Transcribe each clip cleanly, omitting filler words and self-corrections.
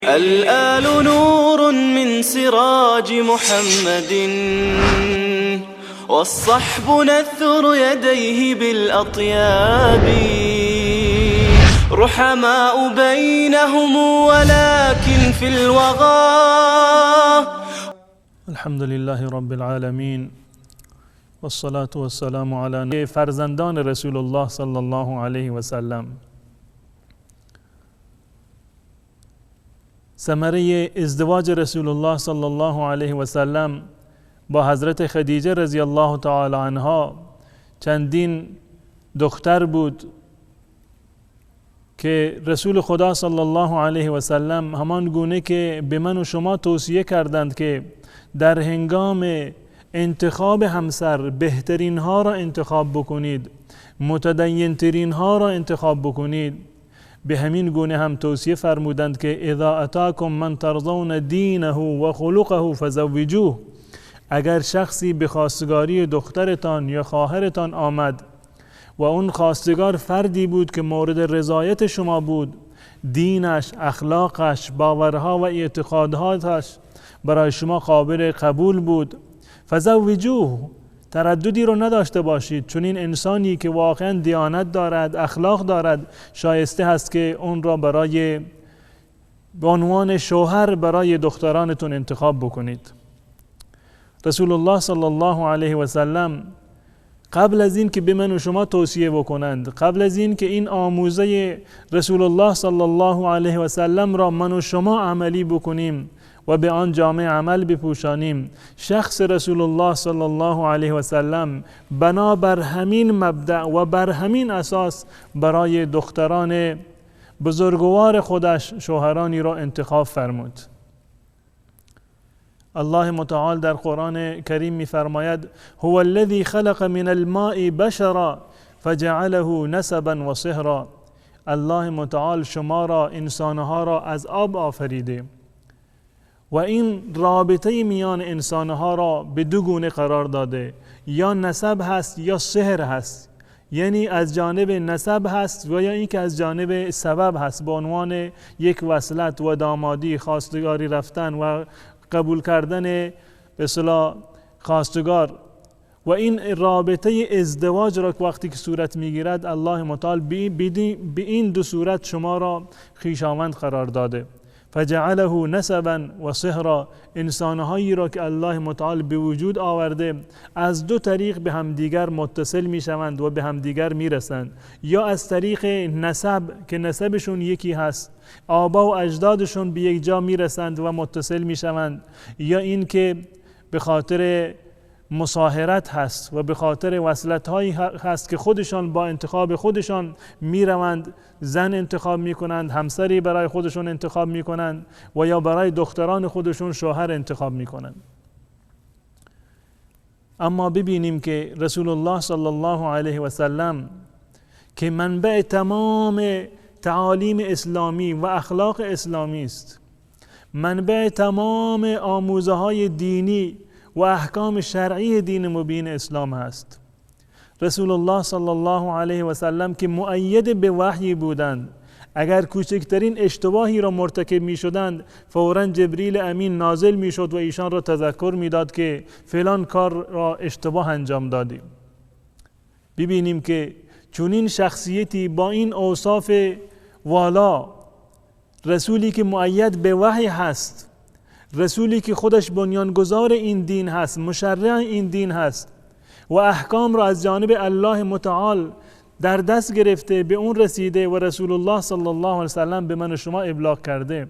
الآل نور من سراج محمد، والصحب نثر يديه بالأطياب، رحماء بينهم ولكن في الوغى. الحمد لله رب العالمين، والصلاة والسلام على فرزندان رسول الله صلی الله علیه و سلم. ثمره ازدواج رسول الله صلی الله علیه و سلم با حضرت خدیجه رضی الله تعالی عنها چندین دختر بود که رسول خدا صلی الله علیه و سلم همان گونه که به من و شما توصیه کردند که در هنگام انتخاب همسر بهترین ها را انتخاب بکنید، متدین ترین ها را انتخاب بکنید، به همین گونه هم توصیه فرمودند که اذا اتاکم من ترضون دینه و خلقه فزوجوه. اگر شخصی به خواستگاری دخترتان یا خواهرتان آمد و اون خواستگار فردی بود که مورد رضایت شما بود، دینش، اخلاقش، باورها و اعتقاداتش برای شما قابل قبول بود، فزوجوه، ترددی رو نداشته باشید، چون این انسانی که واقعا دیانت دارد، اخلاق دارد، شایسته هست که اون را برای به عنوان شوهر برای دخترانتون انتخاب بکنید. رسول الله صلی الله علیه و سلم قبل از این که به من و شما توصیه بکنند، قبل از این که این آموزه رسول الله صلی الله علیه و سلم را من و شما عملی بکنیم و به آن جامعه عمل بپوشانیم، شخص رسول الله صلی الله علیه و سلم بنا بر همین مبدأ و بر همین اساس برای دختران بزرگوار خودش شوهرانی را انتخاب فرمود. الله متعال در قرآن کریم می فرماید هو الذی خلق من الماء بشرا فجعله نسبا و صهرا. الله متعال شما را، انسانها را از آب آفریده و این رابطه میان انسانها را به دو گونه قرار داده، یا نسب هست یا صهر هست، یعنی از جانب نسب هست و یا اینکه از جانب سبب هست، به عنوان یک وصلت و دامادی، خواستگاری رفتن و قبول کردن به اصطلاح خواستگار. و این رابطه ازدواج را که وقتی که صورت میگیرد، الله متعال به این دو صورت شما را خویشاوند قرار داده. فجعله نسبا و صهرا، انسانهایی را که الله متعال به وجود آورده از دو طریق به همدیگر متصل می شوند و به همدیگر می رسند، یا از طریق نسب که نسبشون یکی هست، آبا و اجدادشون به یک جا می رسند و متصل می شوند، یا این که به خاطر مصاهرت هست و به خاطر وصلت هایی هست که خودشان با انتخاب خودشان می روند، زن انتخاب می کنند، همسری برای خودشون انتخاب می کنند و یا برای دختران خودشون شوهر انتخاب می کنند. اما ببینیم که رسول الله صلی الله علیه و سلم که منبع تمام تعالیم اسلامی و اخلاق اسلامی است، منبع تمام آموزه های دینی و احکام شرعی دین مبین اسلام هست. رسول الله صلی الله علیه و سلم که مؤید به وحی بودند، اگر کوچکترین اشتباهی را مرتکب می شدند، فوراً جبریل امین نازل می شد و ایشان را تذکر می داد که فلان کار را اشتباه انجام دادیم. ببینیم که چونین شخصیتی با این اوصاف والا، رسولی که مؤید به وحی هست، رسولی که خودش بنیانگذار این دین هست، مشرع این دین هست و احکام را از جانب الله متعال در دست گرفته به اون رسیده و رسول الله صلی الله علیه و سلم به من و شما ابلاغ کرده،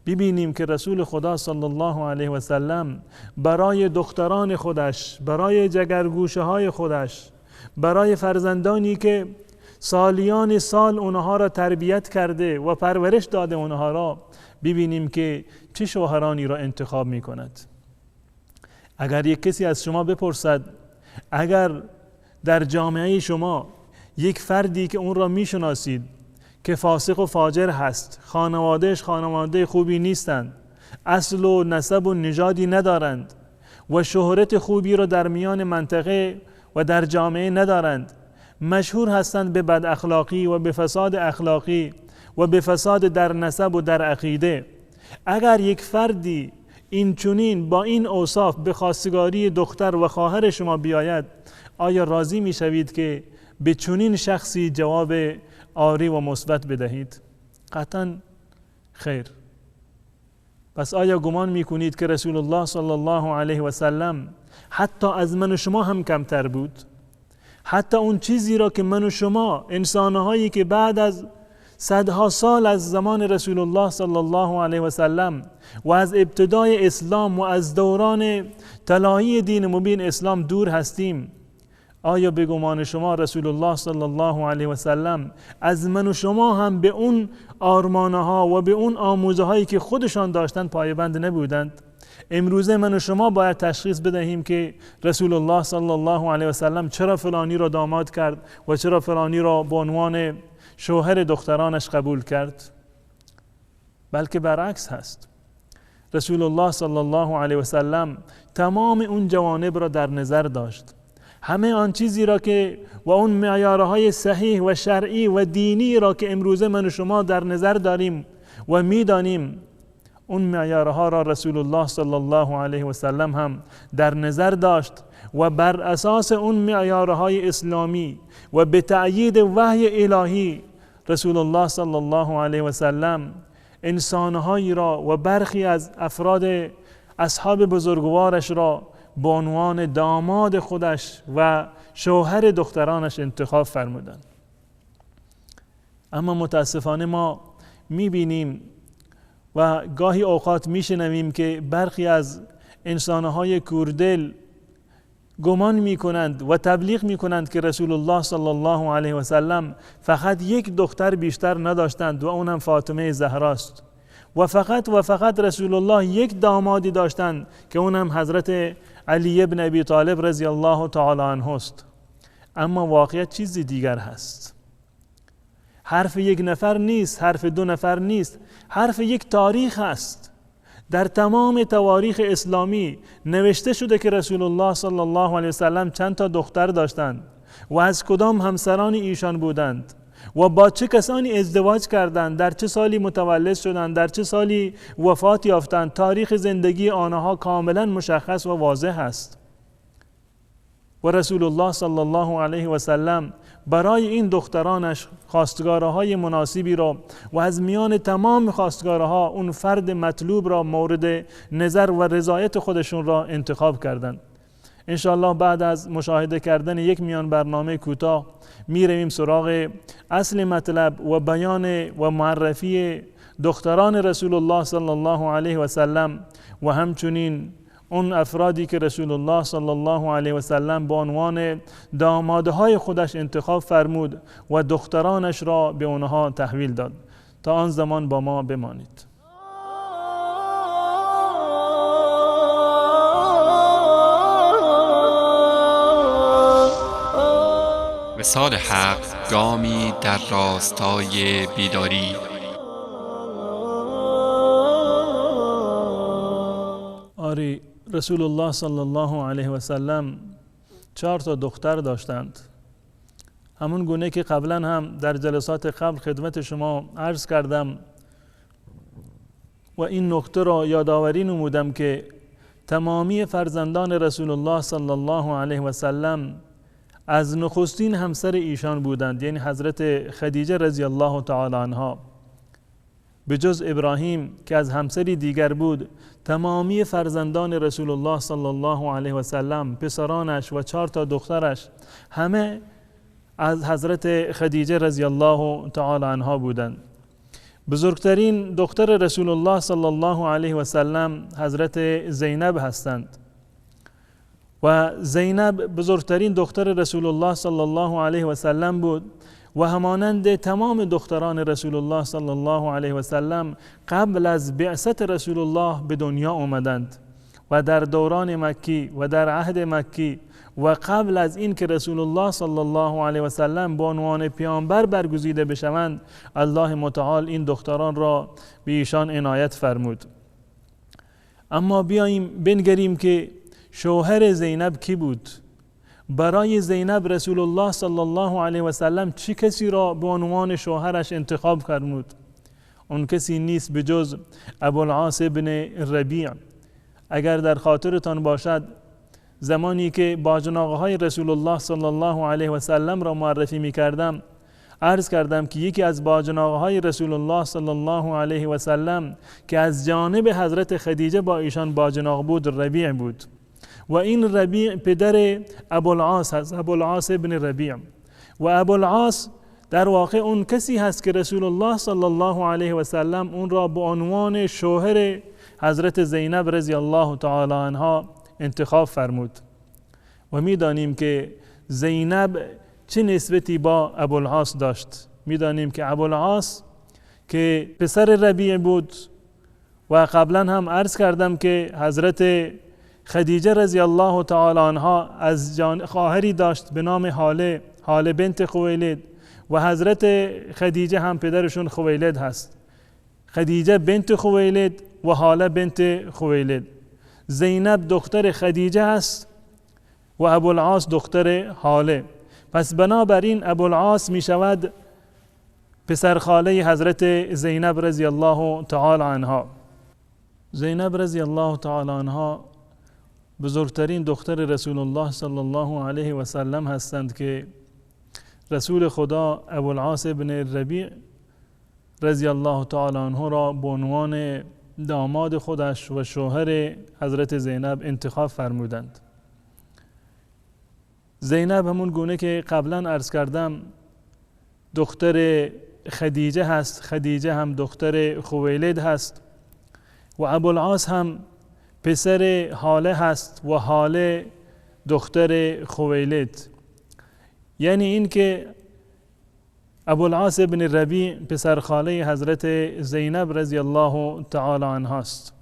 ببینیم که رسول خدا صلی الله علیه و سلم برای دختران خودش، برای جگرگوشه های خودش، برای فرزندانی که سالیان سال اونها را تربیت کرده و پرورش داده اونها را، ببینیم که چه شوهرانی را انتخاب می کند. اگر یک کسی از شما بپرسد، اگر در جامعه شما یک فردی که اون را می شناسید که فاسق و فاجر هست، خانوادهش خانواده خوبی نیستند، اصل و نسب و نژادی ندارند و شهرت خوبی را در میان منطقه و در جامعه ندارند، مشهور هستند به بد اخلاقی و به فساد اخلاقی و به فساد در نسب و در عقیده، اگر یک فردی این چنین با این اوصاف به خواستگاری دختر و خواهر شما بیاید، آیا راضی می شوید که به چنین شخصی جواب آری و مثبت بدهید؟ قطعا خیر. پس آیا گمان می کنید که رسول الله صلی الله علیه و سلم حتی از من و شما هم کمتر بود؟ حتی اون چیزی را که من و شما انسانهایی که بعد از صدها سال از زمان رسول الله صلی الله علیه و سلم و از ابتدای اسلام و از دوران طلایی دین مبین اسلام دور هستیم، آیا به گمان شما رسول الله صلی الله علیه و سلم از من و شما هم به اون آرمانه ها و به اون آموزه هایی که خودشان داشتند پایبند نبودند؟ امروزه من و شما باید تشخیص بدهیم که رسول الله صلی الله علیه و سلم چرا فلانی را داماد کرد و چرا فلانی را به عنوان شوهر دخترانش قبول کرد، بلکه برعکس هست. رسول الله صلی الله علیه و سلم تمام اون جوانب را در نظر داشت. همه آن چیزی را که و اون معیارهای صحیح و شرعی و دینی را که امروزه من و شما در نظر داریم و میدانیم، اون معیارها را رسول الله صلی الله علیه و سلم هم در نظر داشت و بر اساس اون معیارهای اسلامی و به تأیید وحی الهی رسول الله صلی الله علیه و سلم انسانهایی را و برخی از افراد اصحاب بزرگوارش را به عنوان داماد خودش و شوهر دخترانش انتخاب فرمودند. اما متاسفانه ما میبینیم و گاهی اوقات میشنویم که برخی از انسانهای کوردل گمان میکنند و تبلیغ میکنند که رسول الله صلی الله علیه و سلم فقط یک دختر بیشتر نداشتند و اونم فاطمه زهراست و فقط رسول الله یک دامادی داشتند که اونم حضرت علی ابن ابی طالب رضی الله تعالی عنه است. اما واقعیت چیزی دیگر هست. حرف یک نفر نیست، حرف دو نفر نیست، حرف یک تاریخ است. در تمام تواریخ اسلامی نوشته شده که رسول الله صلی الله علیه وسلم چند تا دختر داشتند و از کدام همسران ایشان بودند و با چه کسانی ازدواج کردند، در چه سالی متولد شدند، در چه سالی وفات یافتند. تاریخ زندگی آنها کاملا مشخص و واضح است و رسول الله صلی الله علیه و سلم برای این دخترانش خواستگارهای مناسبی را و از میان تمام خواستگارها اون فرد مطلوب را مورد نظر و رضایت خودشون را انتخاب کردند. انشاءالله بعد از مشاهده کردن یک میان برنامه کوتاه میرویم سراغ اصل مطلب و بیان و معرفی دختران رسول الله صلی الله علیه و سلم و همچنین اون افرادی که رسول الله صلی الله علیه و سلم به عنوان دامادهای خودش انتخاب فرمود و دخترانش را به اونها تحویل داد. تا آن زمان با ما بمانید. وصال حق گامی در راستای بیداری. آری رسول الله صلی الله علیه و سلم 4 تا دختر داشتند. همون گونه که قبلا هم در جلسات قبل خدمت شما عرض کردم و این نکته را یادآوری نمودم که تمامی فرزندان رسول الله صلی الله علیه و سلم از نخستین همسر ایشان بودند، یعنی حضرت خدیجه رضی الله تعالی عنها. به جز ابراهیم که از همسری دیگر بود، تمامی فرزندان رسول الله صلی الله علیه و سلم، پسرانش و 4 تا دخترش، همه از حضرت خدیجه رضی الله تعالی عنها بودند. بزرگترین دختر رسول الله صلی الله علیه و سلم حضرت زینب هستند و زینب بزرگترین دختر رسول الله صلی الله علیه و سلم بود و همانند تمام دختران رسول الله صلی الله علیه و سلم قبل از بعثت رسول الله به دنیا آمدند و در دوران مکی و در عهد مکی و قبل از این که رسول الله صلی الله علیه و سلم به عنوان پیامبر برگزیده بشوند، الله متعال این دختران را به ایشان عنایت فرمود. اما بیاییم بنگریم که شوهر زینب کی بود؟ برای زینب رسول الله صلی الله علیه و سلم چه کسی را به عنوان شوهرش انتخاب فرمود؟ اون کسی نیست به جز ابوالعاص بن ربیع. اگر در خاطرتان باشد زمانی که باجناقه های رسول الله صلی الله علیه و سلم را معرفی می کردم، عرض کردم که یکی از باجناقه های رسول الله صلی الله علیه و سلم که از جانب حضرت خدیجه با ایشان باجناق بود ربیع بود و این ربیع پدر ابوالعاص هست، ابوالعاص بن ربیع. و ابوالعاص در واقع اون کسی هست که رسول الله صلی الله علیه و سلم اون را به عنوان شوهر حضرت زینب رضی الله تعالی عنها انتخاب فرمود. و میدانیم که زینب چه نسبتی با ابوالعاص داشت. میدانیم که ابوالعاص که پسر ربیع بود و قبلا هم عرض کردم که حضرت خدیجه رضی الله تعالی عنها از خواهری داشت به نام حاله بنت خویلد و حضرت خدیجه هم پدرشون خویلد هست. خدیجه بنت خویلد و حاله بنت خویلد. زینب دختر خدیجه هست و ابوالعاص دختر حاله. پس بنابراین ابوالعاص می شود پسر خاله حضرت زینب رضی الله تعالی عنها. زینب رضی الله تعالی عنها بزرگترین دختر رسول الله صلی الله علیه و سلم هستند که رسول خدا ابوالعاص بن ربیع رضی الله تعالی عنه را به عنوان داماد خودش و شوهر حضرت زینب انتخاب فرمودند. زینب همون گونه که قبلا عرض کردم دختر خدیجه هست، خدیجه هم دختر خویلد هست و ابوالعاص هم پسر حاله هست و حاله دختر خویلد. یعنی این که ابوالعاص بن ربیع پسر خاله حضرت زینب رضی الله تعالی عنها است.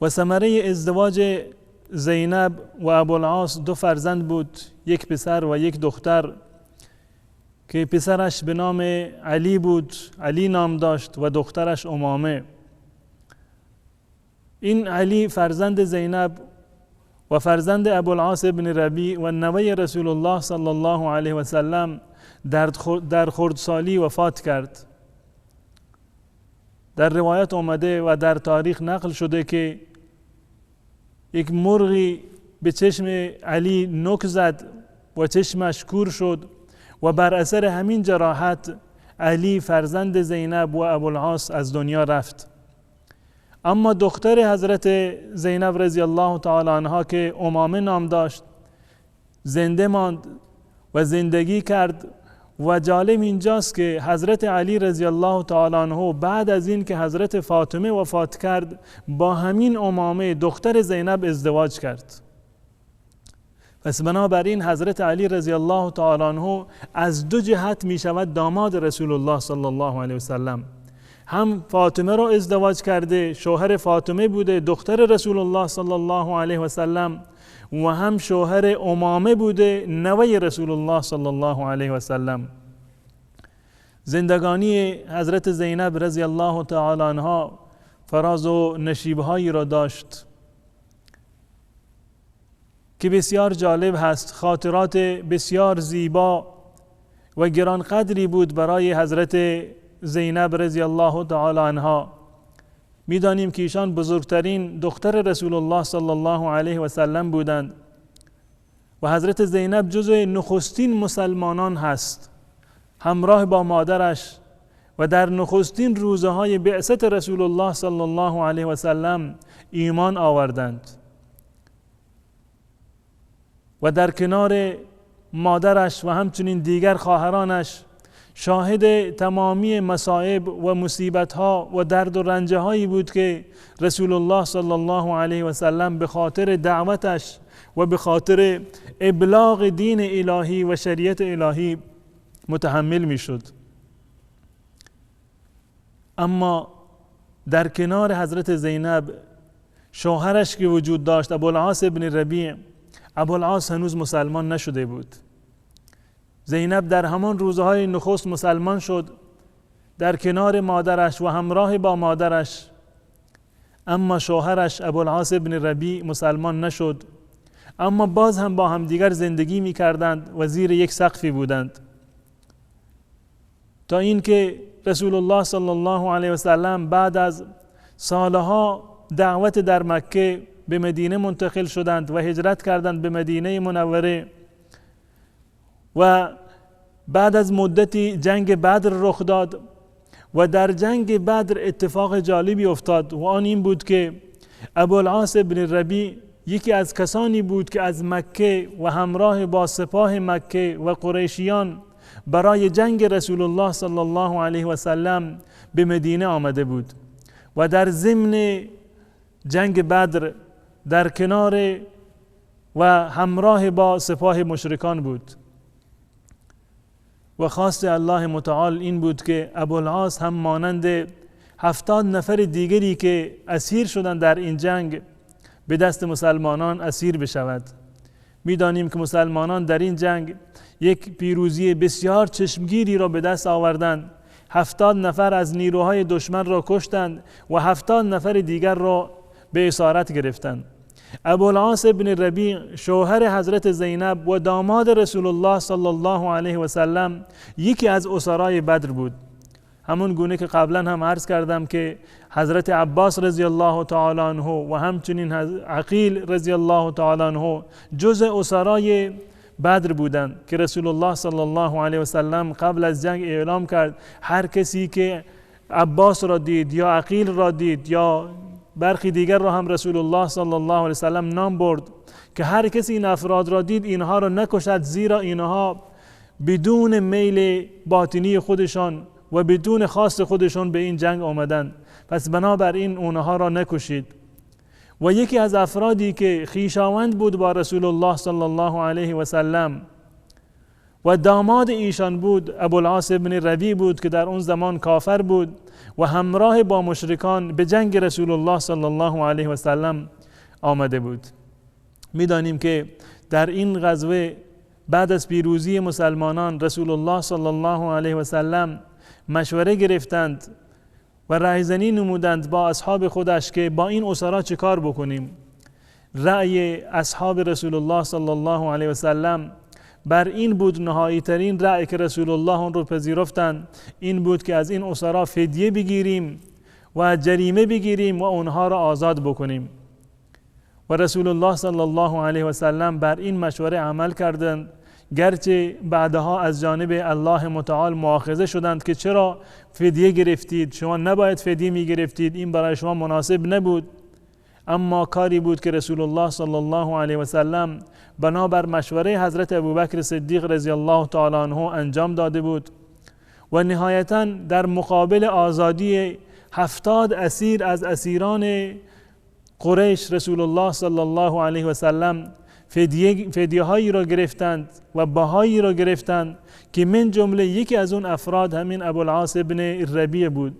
و ثمره ازدواج زینب و ابوالعاص دو فرزند بود، یک پسر و یک دختر که پسرش به نام علی بود، علی نام داشت و دخترش امامه. این علی فرزند زینب و فرزند ابوالعاص بن ربیع و نوه رسول الله صلی الله علیه و سلم در خردسالی وفات کرد. در روایت آمده و در تاریخ نقل شده که یک مرغی به چشم علی نوک زد و چشمش کور شد و بر اثر همین جراحت علی فرزند زینب و ابوالعاص از دنیا رفت. اما دختر حضرت زینب رضی الله تعالی عنها که امامه نام داشت زنده ماند و زندگی کرد. و جالب اینجاست که حضرت علی رضی الله تعالی عنه بعد از این که حضرت فاطمه وفات کرد با همین امامه دختر زینب ازدواج کرد. پس بنابراین حضرت علی رضی الله تعالی عنه از دو جهت می شود داماد رسول الله صلی الله علیه و سلم. هم فاطمه را ازدواج کرده، شوهر فاطمه بوده، دختر رسول الله صلی الله علیه و سلم، و هم شوهر امامه بوده، نوه رسول الله صلی الله علیه و سلم. زندگانی حضرت زینب رضی الله تعالی عنها فراز و نشیبهایی را داشت که بسیار جالب هست. خاطرات بسیار زیبا و گرانقدری بود برای حضرت زینب رضی الله تعالی عنها. میدانیم که ایشان بزرگترین دختر رسول الله صلی الله علیه و سلم بودند و حضرت زینب جزو نخستین مسلمانان هست، همراه با مادرش، و در نخستین روزهای بعثت رسول الله صلی الله علیه و سلم ایمان آوردند و در کنار مادرش و همچنین دیگر خواهرانش شاهد تمامی مصائب و مصیبت‌ها و درد و رنج‌هایی بود که رسول الله صلی الله علیه و سلم به خاطر دعوتش و به خاطر ابلاغ دین الهی و شریعت الهی متحمل می‌شد. اما در کنار حضرت زینب شوهرش که وجود داشت، ابوالعاص بن ربیع، ابوالعاص هنوز مسلمان نشده بود. زینب در همان روزهای نخست مسلمان شد در کنار مادرش و همراه با مادرش، اما شوهرش ابوالعاص بن ربیع مسلمان نشد. اما باز هم با همدیگر زندگی می کردند و زیر یک سقفی بودند تا اینکه رسول الله صلی الله علیه و سلم بعد از سالها دعوت در مکه به مدینه منتقل شدند و هجرت کردند به مدینه منوره و بعد از مدتی جنگ بدر رخ داد و در جنگ بدر اتفاق جالبی افتاد و آن این بود که ابوالعاص بن ربیع یکی از کسانی بود که از مکه و همراه با سپاه مکه و قریشیان برای جنگ رسول الله صلی الله علیه و سلم به مدینه آمده بود و در ضمن جنگ بدر در کنار و همراه با سپاه مشرکان بود و خواست الله متعال این بود که ابوالعاص هم مانند 70 نفر دیگری که اسیر شدند در این جنگ به دست مسلمانان اسیر بشود. میدانیم که مسلمانان در این جنگ یک پیروزی بسیار چشمگیری را به دست آوردند. 70 نفر از نیروهای دشمن را کشتند و 70 نفر دیگر را به اسارت گرفتند. ابوالعاص بن ربیع شوهر حضرت زینب و داماد رسول الله صلی الله علیه و سلم یکی از اسرای بدر بود. همون گونه که قبلا هم عرض کردم که حضرت عباس رضی الله تعالی عنه و همچنین عقیل رضی الله تعالی عنه جزء اسرای بدر بودند که رسول الله صلی الله علیه و سلم قبل از جنگ اعلام کرد هر کسی که عباس را دید یا عقیل را دید یا برخی دیگر را هم رسول الله صلی الله علیه و سلم نام برد که هر کسی این افراد را دید اینها را نکشد، زیرا اینها بدون میل باطنی خودشان و بدون خواست خودشان به این جنگ آمدند، پس بنابراین اونها را نکشید. و یکی از افرادی که خویشاوند بود با رسول الله صلی الله علیه و سلم و داماد ایشان بود ابوالعاص بن ربیع بود که در اون زمان کافر بود و همراه با مشرکان به جنگ رسول الله صلی الله علیه و سلم آمده بود. میدانیم که در این غزوه بعد از پیروزی مسلمانان رسول الله صلی الله علیه و سلم مشوره گرفتند و رأیزنی نمودند با اصحاب خودش که با این اسرا چه کار بکنیم. رأی اصحاب رسول الله صلی الله علیه و سلم بر این بود، نهایی ترین رأی که رسول الله اون رو پذیرفتند این بود که از این اسرا فدیه بگیریم و جریمه بگیریم و اونها را آزاد بکنیم. و رسول الله صلی الله علیه و سلم بر این مشوره عمل کردند، گرچه بعدها از جانب الله متعال مؤاخذه شدند که چرا فدیه گرفتید، شما نباید فدیه می گرفتید، این برای شما مناسب نبود. اما کاری بود که رسول الله صلی الله علیه و سلم بنابر مشوره حضرت ابوبکر صدیق رضی الله تعالی عنه انجام داده بود و نهایتاً در مقابل آزادی 70 اسیر از اسیران قریش رسول الله صلی الله علیه و سلم فدیه هایی را گرفتند و بهایی را گرفتند که من جمله یکی از اون افراد همین ابوالعاص بن ربیع بود.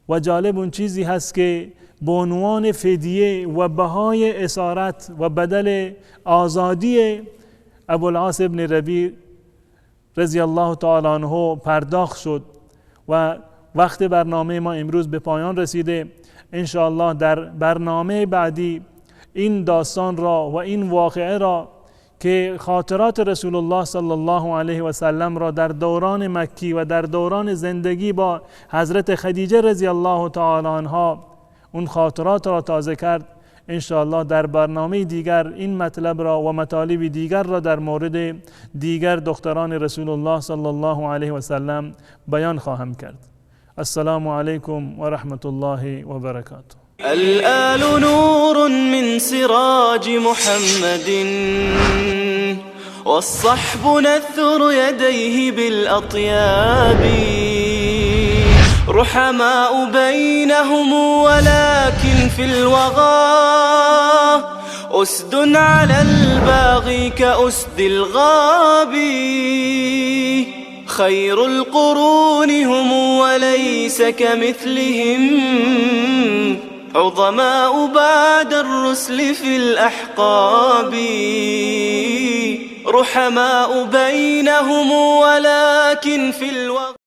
و جالب اون چیزی هست که به عنوان فدیه و بهای اسارت و بدل آزادی ابوالعاص بن ربیع رضی الله تعالی عنه پرداخت شد. و وقت برنامه ما امروز به پایان رسیده. انشاءالله در برنامه بعدی این داستان را و این واقعه را که خاطرات رسول الله صلی الله علیه و سلم را در دوران مکی و در دوران زندگی با حضرت خدیجه رضی الله تعالی عنها اون خاطرات را تازه کرد، انشاءالله در برنامه دیگر این مطلب را و مطالب دیگر را در مورد دیگر دختران رسول الله صلی الله علیه و سلم بیان خواهم کرد. السلام علیکم و رحمت الله و برکاته. الآل نور من سراج محمد والصحب نثر يديه بالأطياب رحماء بينهم ولكن في الوغى أسد على الباغي كأسد الغاب خير القرون هم وليس كمثلهم عظماء بعد الرسل في الأحقاب رحماء بينهم ولكن في الوغى